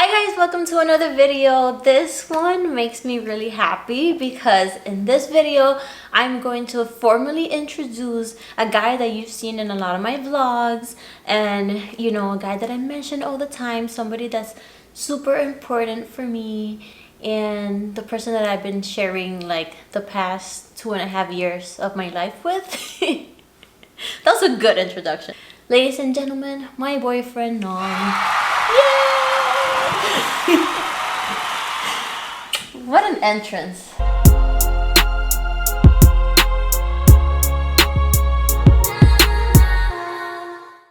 Hi guys, welcome to another video. This one makes me really happy because in this video I'm going to formally introduce a guy that you've seen in a lot of my vlogs, and you know, a guy that I mention all the time, somebody that's super important for me, and the person that I've been sharing like the past 2.5 years of my life with. That was a good introduction. Ladies and gentlemen, my boyfriend Nong. What an entrance.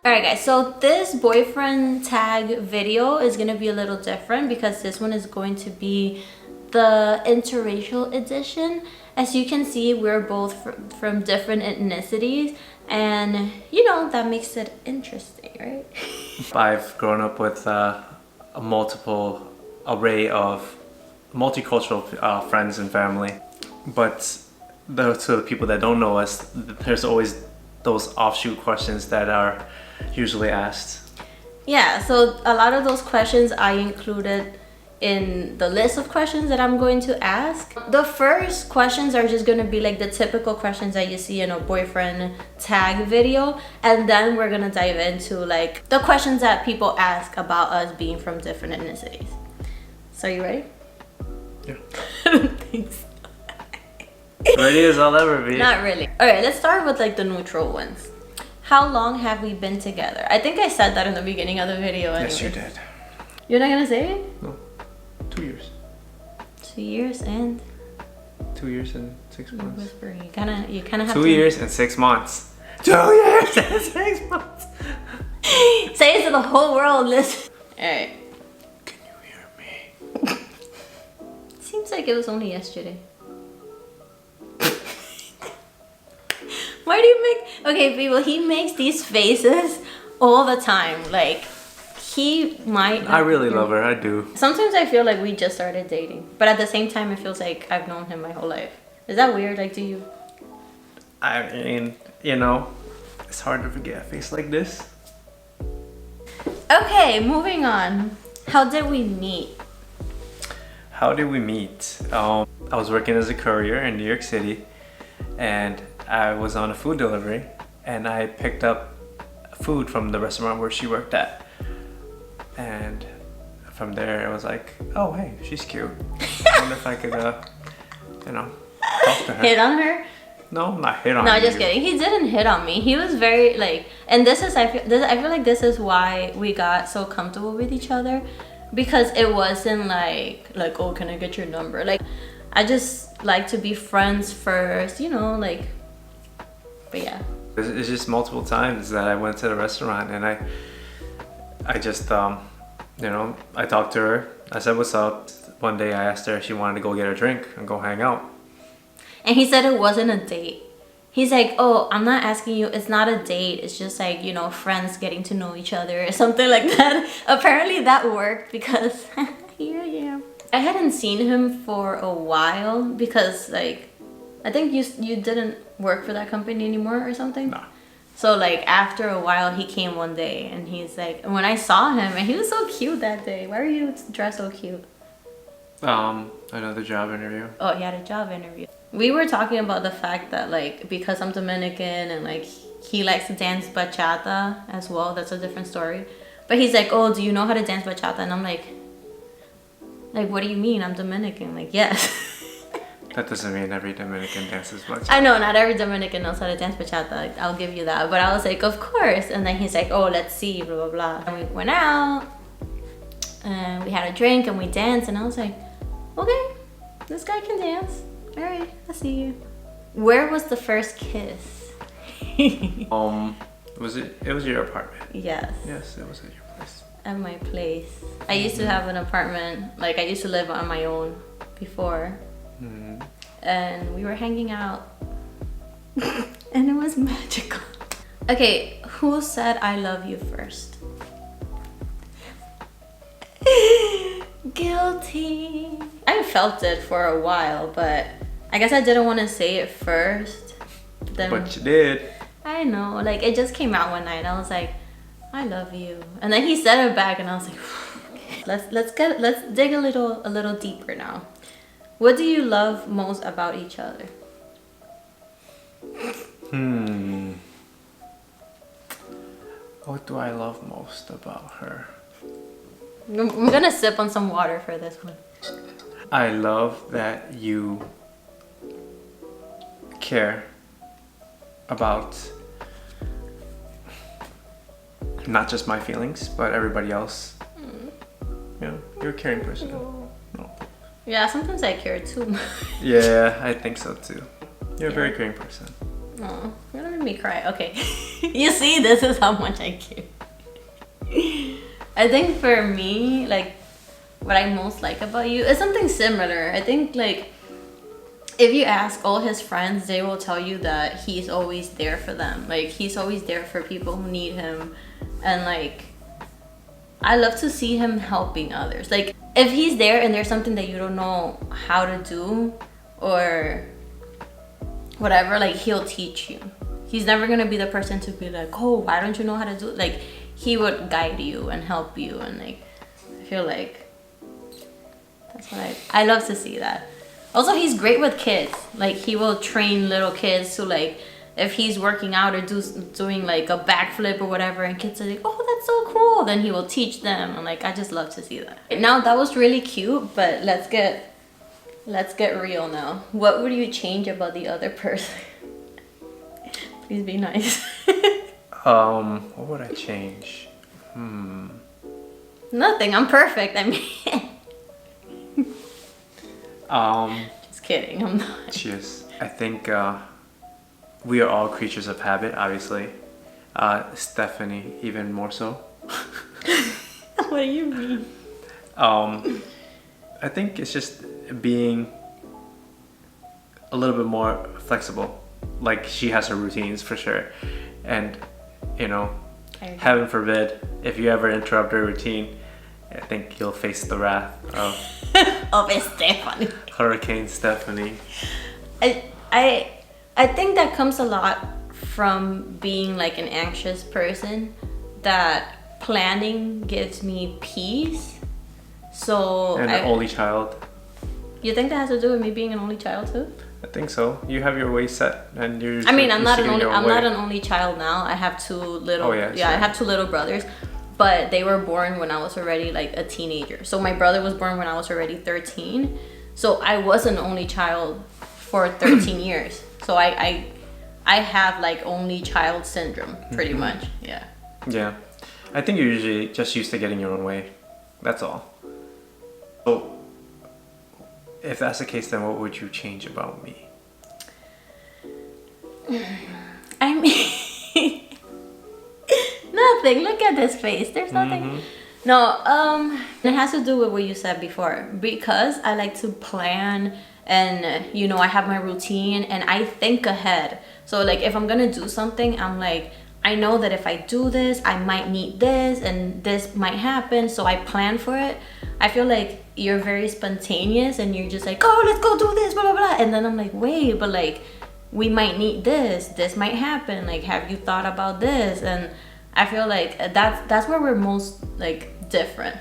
Alright guys, so this boyfriend tag video is going to be a little different because this one is going to be the interracial edition. As you can see, we're both from different ethnicities, and you know, that makes it interesting, right? I've grown up with a multiple array of multicultural friends and family, but to the people that don't know us, there's always those offshoot questions that are usually asked. Yeah, so a lot of those questions I included in the list of questions that I'm going to ask. The first questions are just going to be like the typical questions that you see in a boyfriend tag video, and then we're going to dive into like the questions that people ask about us being from different ethnicities. So you ready? Yeah. I don't think so. Ready as I'll ever be. Not really. Alright, let's start with like the neutral ones. How long have we been together? I think I said that in the beginning of the video anyway. Yes, you did. You're not gonna say it? No. 2 years. 2 years and 2 years and 6 months. whispering. You kind of have 2 to. years and 6 months. 2 years and 6 months. Say it to the whole world. Listen. All right. Can you hear me? Seems like it was only yesterday. Why do you make? Okay, people. He makes these faces all the time. Like he might. I really love her. I do. Sometimes I feel like we just started dating, but at the same time, it feels like I've known him my whole life. Is that weird? Like, do you? I mean, you know, it's hard to forget a face like this. Okay, moving on. How did we meet? How did we meet? I was working as a courier in New York City, and I was on a food delivery, and I picked up food from the restaurant where she worked at. And from there, I was like, oh, hey, she's cute. I wonder if I could, you know, talk to her. Hit on her? No, not hit on No, you. just kidding. He didn't hit on me. He was very like, and this is I feel like this is why we got so comfortable with each other, because it wasn't like oh, can I get your number? Like, I just like to be friends first, you know, like. But yeah. It's just multiple times that I went to the restaurant, and I just you know, I talked to her. I said, what's up? One day I asked her if she wanted to go get a drink and go hang out. And he said it wasn't a date. He's like, oh, I'm not asking you. It's not a date. It's just like, you know, friends getting to know each other or something like that. Apparently that worked because here I am. I hadn't seen him for a while because like, I think you didn't work for that company anymore or something. No. So like after a while he came one day and he's like, and when I saw him, and he was so cute that day. Why were you dressed so cute? Another job interview. Oh, he had a job interview. We were talking about the fact that like, because I'm Dominican and like he likes to dance bachata as well. That's a different story. But he's like, oh, do you know how to dance bachata? And I'm like, what do you mean? I'm Dominican. Like, yes. That doesn't mean every Dominican dances bachata. I know not every Dominican knows how to dance bachata. I'll give you that. But I was like, of course. And then he's like, oh, let's see, blah, blah, blah. And we went out and we had a drink and we danced. And I was like, okay, this guy can dance. All right, I see you. Where was the first kiss? Was it? It was your apartment. Yes. Yes, it was at your place. At my place. I used to have an apartment. Like, I used to live on my own before. Mm-hmm. And we were hanging out. And it was magical. Okay, who said I love you first? Guilty. I felt it for a while, but I guess I didn't want to say it first. Then, But you did. I know, like it just came out one night. I was like, I love you. And then he said it back and I was like, Let's dig a little deeper now. What do you love most about each other? What do I love most about her? I'm gonna sip on some water for this one. I love that you care about not just my feelings, but everybody else. Yeah, you're a caring person. No. Yeah, sometimes I care too. Yeah, I think so too. You're a very caring person. Oh, you're gonna make me cry. Okay. You see, this is how much I care. I think for me, like, what I most like about you is something similar. I think, like, if you ask all his friends, they will tell you that he's always there for them. Like, he's always there for people who need him. And, like, I love to see him helping others. Like, if he's there and there's something that you don't know how to do or whatever, like, he'll teach you. He's never gonna be the person to be like, oh, why don't you know how to do it? Like, he would guide you and help you. And, like, I feel like that's what I love to see that. Also, he's great with kids. Like, he will train little kids to, like, if he's working out or doing like a backflip or whatever, and kids are like, oh, that's so cool, then he will teach them. And, like, I just love to see that. Now, that was really cute, but let's get real now. What would you change about the other person? Please be nice. What would I change? Nothing. I'm perfect. I mean, just kidding. I'm not. Cheers. I think we are all creatures of habit, obviously. Stephanie, even more so. What do you mean? I think it's just being a little bit more flexible. Like, she has her routines for sure. And, you know, heaven forbid, if you ever interrupt her routine, I think you'll face the wrath of Stephanie. Hurricane Stephanie. I think that comes a lot from being like an anxious person, that planning gives me peace. So And an only child. You think that has to do with me being an only child too? I think so. You have your way set, and you're. I mean, I'm not an only child now. I have two little. Oh, yeah, sure. I have two little brothers, but they were born when I was already like a teenager. So my brother was born when I was already 13. So I was an only child for 13 years. So I have like only child syndrome, pretty much. Yeah. Yeah, I think you're usually just used to getting your own way. That's all. So, if that's the case, then what would you change about me? I mean, nothing. Look at this face. There's nothing. No, it has to do with what you said before, because I like to plan, and you know, I have my routine and I think ahead. So like, if I'm gonna do something, I'm like, I know that if I do this, I might need this and this might happen, so I plan for it. I feel like you're very spontaneous and you're just like, oh, let's go do this, blah blah blah, and then I'm like, wait, but like, we might need this might happen, like, have you thought about this? And I feel like that's where we're most like different.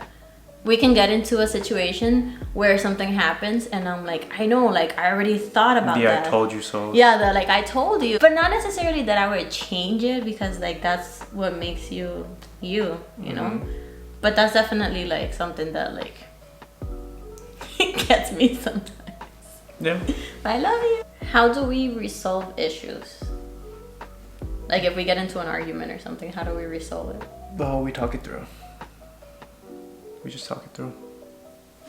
We can get into a situation where something happens and I'm like, I know, like, I already thought about that. I told you so. Yeah, like, I told you. But not necessarily that I would change it, because like, that's what makes you you know? But that's definitely like something that like gets me sometimes. Yeah. But I love you. How do we resolve issues? Like, if we get into an argument or something, how do we resolve it? Well, we talk it through. We just talk it through.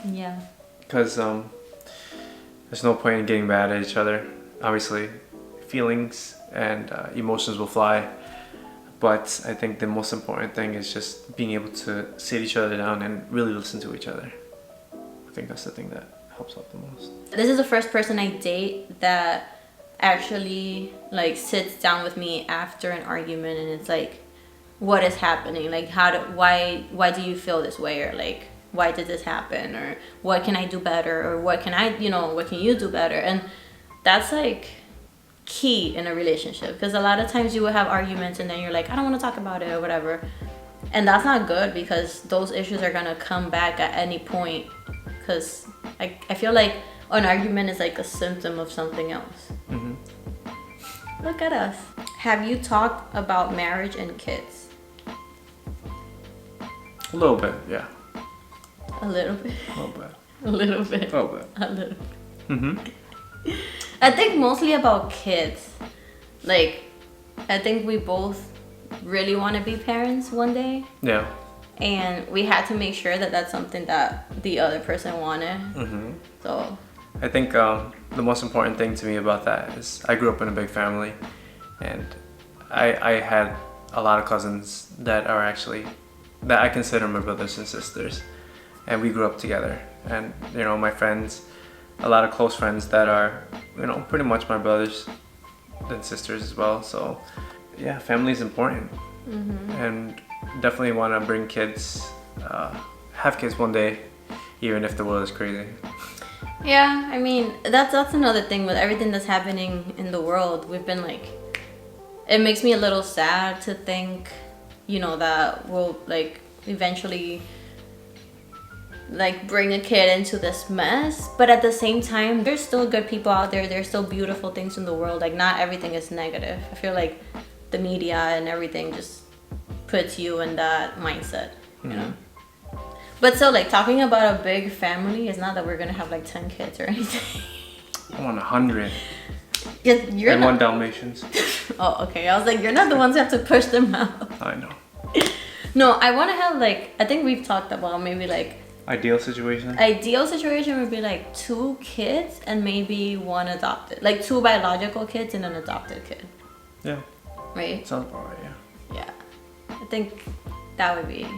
Yeah. Because there's no point in getting mad at each other. Obviously, feelings and emotions will fly. But I think the most important thing is just being able to sit each other down and really listen to each other. I think that's the thing that helps out the most. This is the first person I date that actually like sits down with me after an argument, and it's like, what is happening? Like, why do you feel this way? Or like, why did this happen? Or what can I do better? Or what can you do better? And that's like key in a relationship, because a lot of times you will have arguments and then you're like, I don't want to talk about it or whatever. And that's not good because those issues are gonna come back at any point. Because I feel like an argument is like a symptom of something else. Look at us. Have you talked about marriage and kids? A little bit, yeah. A little bit. A little bit. A little bit. A little bit. A little bit. I think mostly about kids. Like, I think we both really want to be parents one day. Yeah. And we had to make sure that that's something that the other person wanted. So I think the most important thing to me about that is I grew up in a big family, and I had a lot of cousins that are actually, that I consider my brothers and sisters, and we grew up together. And you know, my friends, a lot of close friends that are, you know, pretty much my brothers and sisters as well. So yeah, family is important. And definitely want to bring kids, have kids one day, even if the world is crazy. yeah, I mean, that's another thing with everything that's happening in the world. We've been like, it makes me a little sad to think, you know, that we'll like eventually like bring a kid into this mess. But at the same time, there's still good people out there. There's still beautiful things in the world. Like, not everything is negative. I feel like the media and everything just puts you in that mindset, you know. But so, like, talking about a big family is not that we're gonna have like 10 kids or anything. I want 100. You're And not... one Dalmatians. Oh, okay. I was like, you're not the ones who have to push them out. I know. No, I want to have like, I think we've talked about maybe like Ideal situation? ideal situation would be like 2 kids and maybe 1 adopted, like 2 biological kids and an adopted kid, Yeah. right? Sounds about right, yeah. Yeah, I think that would be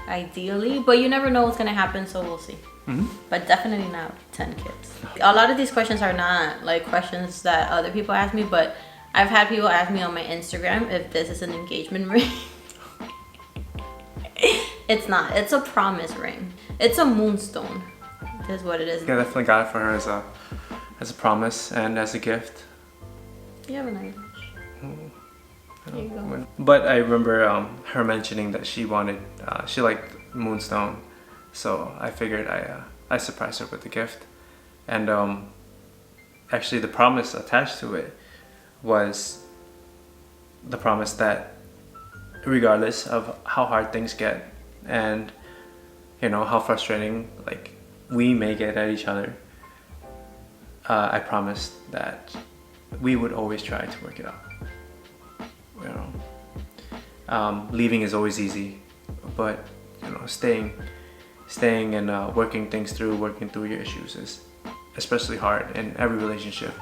ideally, but you never know what's gonna happen, so we'll see. But definitely not 10 kids. A lot of these questions are not like questions that other people ask me, but I've had people ask me on my Instagram if this is an engagement ring. It's not. It's a promise ring. It's a moonstone. Is what it is. Yeah, definitely got it for her as a promise and as a gift. You have an idea. There you go. But I remember her mentioning that she wanted, she liked moonstone, so I figured I surprised her with the gift. And actually the promise attached to it was the promise that regardless of how hard things get and you know how frustrating like we may get at each other, I promised that we would always try to work it out. You know, leaving is always easy, but you know, staying and working things through, working through your issues is especially hard in every relationship.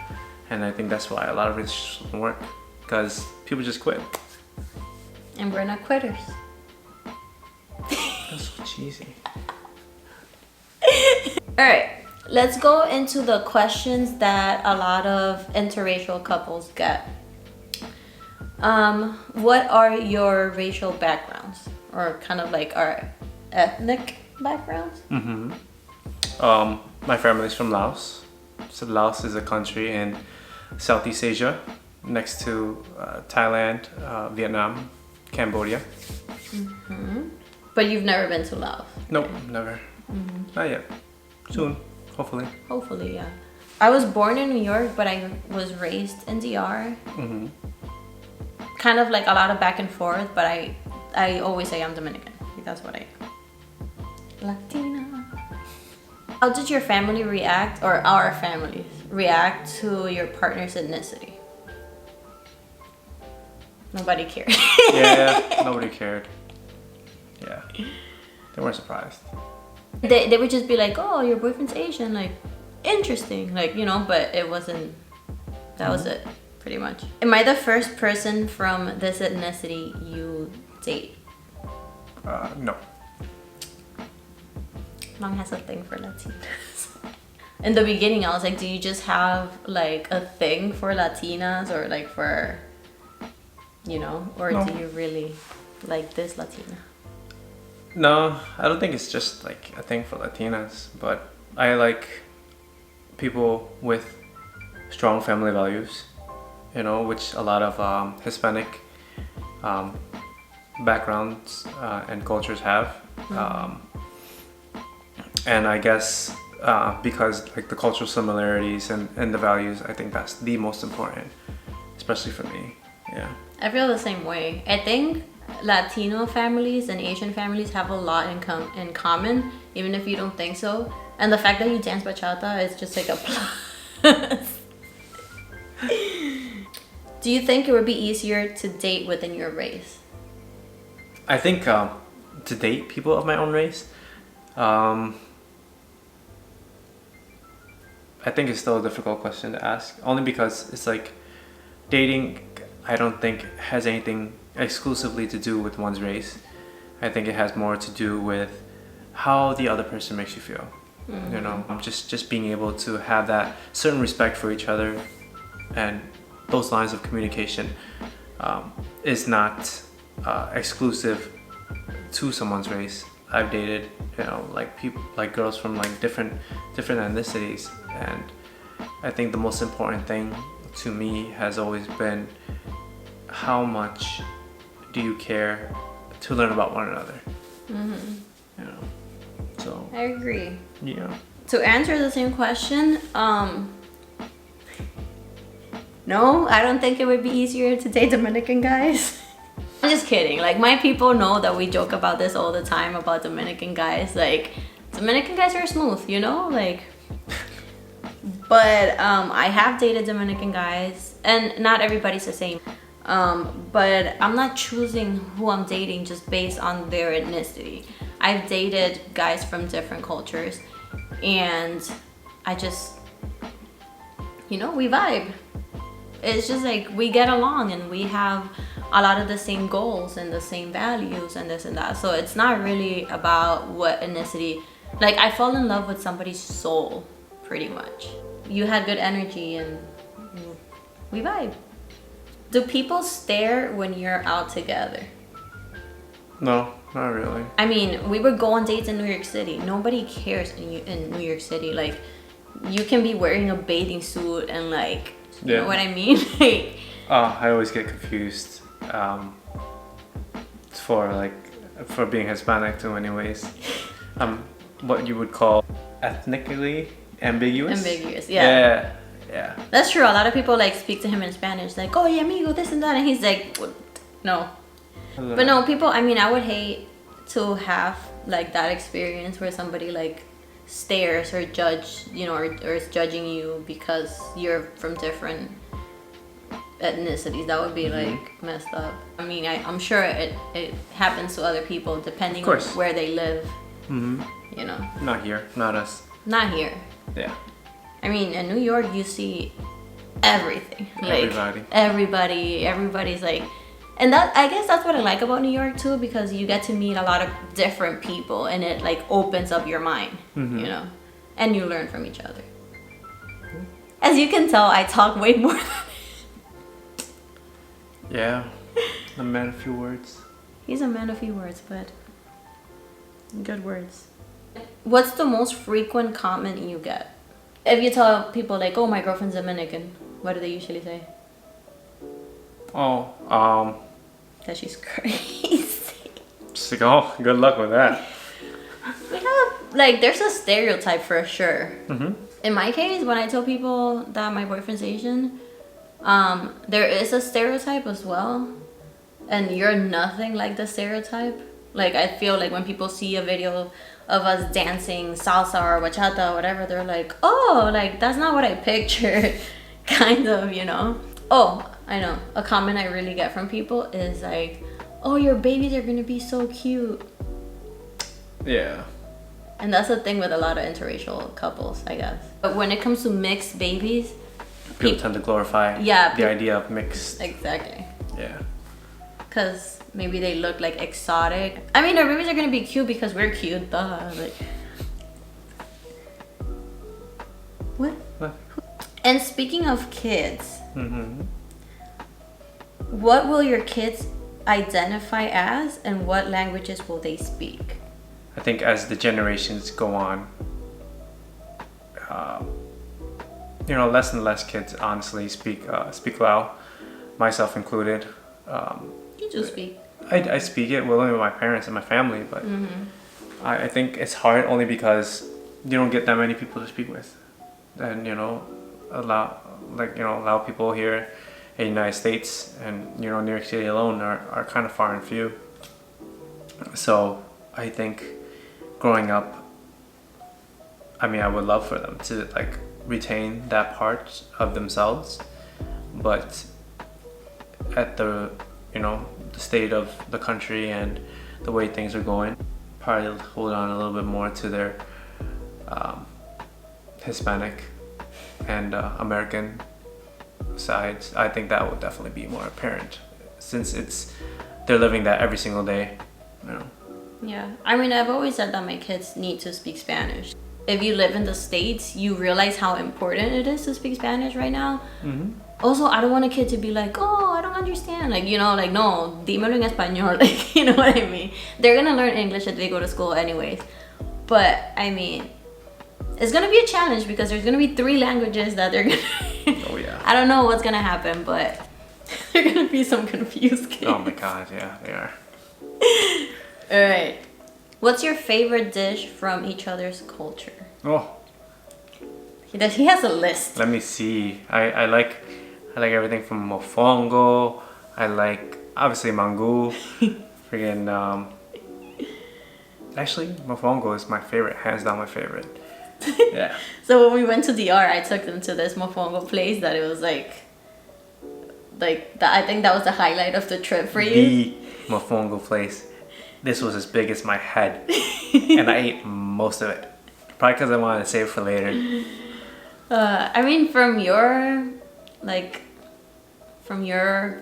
And I think that's why a lot of relationships don't work, because people just quit. And we're not quitters. That's so cheesy. Alright, let's go into the questions that a lot of interracial couples get. What are your racial backgrounds? Or kind of like our ethnic backgrounds? My family's from Laos. So Laos is a country in Southeast Asia, next to Thailand, Vietnam, Cambodia. But you've never been to Laos? Nope, never. Not yet. Soon, hopefully. Hopefully, yeah. I was born in New York, but I was raised in DR. Kind of like a lot of back and forth, but I always say I'm Dominican. That's what I am. Latina. How did your family react, or our families react to your partner's ethnicity? Nobody cared. Yeah, nobody cared. Yeah, they weren't surprised. They would just be like, oh, your boyfriend's Asian, like, interesting, like, you know, but it wasn't, that was it, pretty much. Am I the first person from this ethnicity you date? No. Nong has a thing for Latinas. In the beginning, I was like, do you just have like a thing for Latinas, or like for, you know, or No. do you really like this Latina? No, I don't think it's just like a thing for Latinas, but I like people with strong family values, you know, which a lot of Hispanic backgrounds and cultures have. And I guess because like the cultural similarities and the values, I think that's the most important, especially for me. Yeah. I feel the same way. I think Latino families and Asian families have a lot in common, even if you don't think so. And the fact that you dance bachata is just like a plus. Do you think it would be easier to date within your race? I think to date people of my own race, I think it's still a difficult question to ask, only because it's like dating, I don't think has anything exclusively to do with one's race. I think it has more to do with how the other person makes you feel. You know, just being able to have that certain respect for each other, and those lines of communication is not exclusive to someone's race. I've dated, you know, like people, like girls from like different ethnicities, and I think the most important thing to me has always been how much do you care to learn about one another. You know, so I agree. yeah. To answer the same question, no, I don't think it would be easier to date Dominican guys. I'm just kidding. Like, my people know that we joke about this all the time about Dominican guys. Like, Dominican guys are smooth, you know? Like, but I have dated Dominican guys, and not everybody's the same. But I'm not choosing who I'm dating just based on their ethnicity. I've dated guys from different cultures, and I just, you know, we vibe. It's just like we get along and we have a lot of the same goals and the same values and this and that. So it's not really about what ethnicity. Like, I fall in love with somebody's soul, pretty much. You had good energy and we vibe. Do people stare when you're out together? No, not really. I mean, we would go on dates in New York City. Nobody cares in New York City. Like, you can be wearing a bathing suit and like, you know what I mean? Like, I always get confused for being Hispanic too, anyways. What you would call ethnically ambiguous. Ambiguous, yeah. Yeah. That's true. A lot of people like speak to him in Spanish, like, "Oh, yeah, amigo, this and that," and he's like, "What? No." Hello. But no, people. I mean, I would hate to have like that experience where somebody like stares or judge, you know, or is judging you because you're from different ethnicities. That would be like messed up. I mean, I'm sure it happens to other people depending on where they live. You know. Not here, not us. Not here. Yeah. I mean, in New York, you see everything. Like, everybody's like, and that, I guess that's what I like about New York too, because you get to meet a lot of different people, and it like opens up your mind, you know, and you learn from each other. As you can tell, I talk way more than Yeah, a man of few words. He's a man of few words, but good words. What's the most frequent comment you get? If you tell people like, "Oh, my girlfriend's Dominican," what do they usually say? Oh, That she's crazy. just like, oh, good luck with that. We have, like, there's a stereotype for sure. In my case, when I tell people that my boyfriend's Asian, there is a stereotype as well. And you're nothing like the stereotype. Like, I feel like when people see a video of us dancing salsa or bachata or whatever, they're like, "Oh, like, that's not what I pictured." Kind of, you know? Oh, I know. A comment I really get from people is like, "Oh, your babies are gonna be so cute." Yeah. And that's the thing with a lot of interracial couples, I guess. But when it comes to mixed babies, People tend to glorify the idea of mixed. Exactly. Yeah. Because maybe they look like exotic. I mean, our babies are gonna be cute because we're cute, duh. Like, what? And speaking of kids, what will your kids identify as, and what languages will they speak? I think as the generations go on, you know, less and less kids honestly speak Lao, myself included. You do speak. I speak it willingly with my parents and my family, but I think it's hard only because you don't get that many people to speak with, and allow people here in the United States and New York City alone are kind of far and few. So I think growing up, I mean, I would love for them to like retain that part of themselves, but at the the state of the country and the way things are going, probably hold on a little bit more to their Hispanic and American sides. I think that would definitely be more apparent since they're living that every single day. Yeah, I mean, I've always said that my kids need to speak Spanish. If you live in the States, you realize how important it is to speak Spanish right now. Also, I don't want a kid to be like, oh, I don't understand. Like, no, dímelo en español. Like, you know what I mean? They're gonna learn English if they go to school anyways. But, I mean, it's gonna be a challenge because there's gonna be 3 languages that they're gonna... Oh, yeah. I don't know what's gonna happen, but they're gonna be some confused kids. Oh my god, yeah, they are. Alright. What's your favorite dish from each other's culture? Oh, He has a list. let me see. I like everything from mofongo. I like obviously mango. Friggin' actually mofongo is my favorite, hands down my favorite. Yeah. So when we went to DR, I took them to this mofongo place that it was like that. I think that was the highlight of the trip for you. The mofongo place. This was as big as my head, and I ate most of it. Probably because I wanted to save it for later. I mean, from your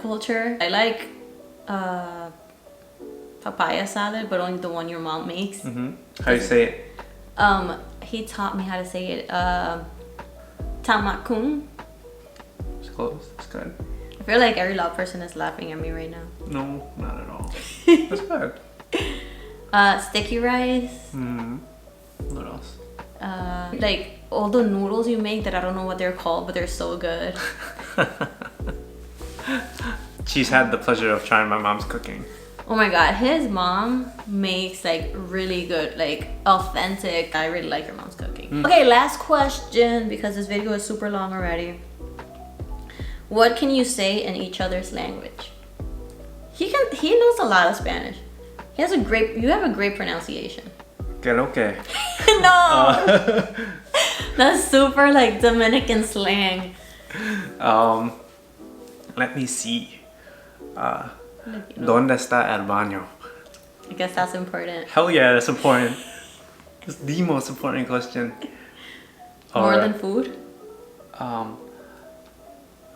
culture, I like papaya salad, but only the one your mom makes. How do you say it? He taught me how to say it. Tamakung. It's close. It's good. I feel like every Lao person is laughing at me right now. No, not at all. It's good. Sticky rice. What else? Like all the noodles you make that I don't know what they're called, but they're so good. She's had the pleasure of trying my mom's cooking. Oh my god, his mom makes like really good, like authentic. I really like your mom's cooking. Okay, last question because this video is super long already. What can you say in each other's language? He knows a lot of Spanish. You have a great pronunciation. Que lo que? No! That's super like Dominican slang. Let me see. ¿Dónde está el baño? I guess that's important. Hell yeah, that's important. It's the most important question. More than food?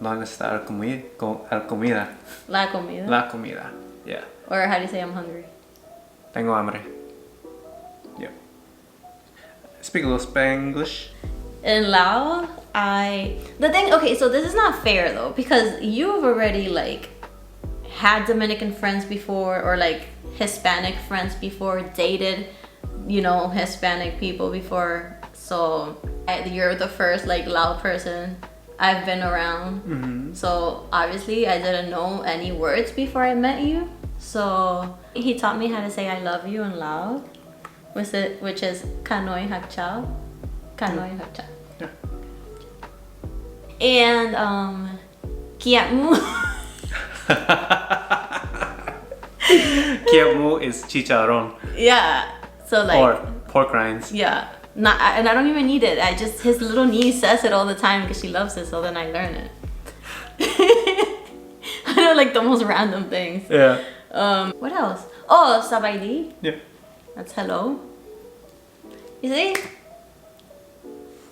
¿Dónde está el comida? La comida. La comida. Yeah. Or how do you say I'm hungry? Tengo hambre. Yep. Speak a little Spanglish. In Lao, okay, so this is not fair though, because you've already like had Dominican friends before or like Hispanic friends before, dated, Hispanic people before. So you're the first like Lao person I've been around. So obviously I didn't know any words before I met you. So he taught me how to say I love you in Lao, which is Kanoi Hak Chao. Kanoi Hak Chao. Yeah. And Kiatmu. Kiatmu is chicharron. Yeah. So like or pork rinds. Yeah. And I don't even need it. His little niece says it all the time because she loves it, so then I learn it. I know like the most random things. Yeah. What else? Oh, Sabaidi. Yeah. That's hello. You see?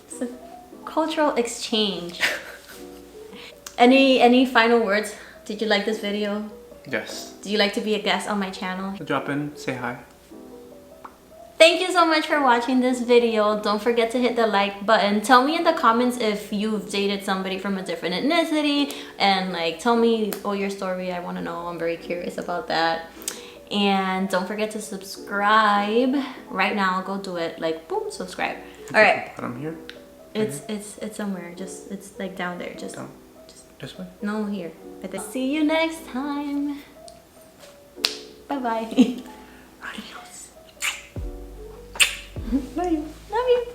It's a cultural exchange. Any final words? Did you like this video? Yes. Do you like to be a guest on my channel? Drop in, say hi. Thank you so much for watching this video. Don't forget to hit the like button. Tell me in the comments if you've dated somebody from a different ethnicity, and like tell me all your story. I want to know. I'm very curious about that. And don't forget to subscribe right now. Go do it. Like boom, subscribe. All right. I'm here. It's somewhere. It's like down there. Just This way. no here. See you next time. Bye-bye. Adios. Love you. Love you.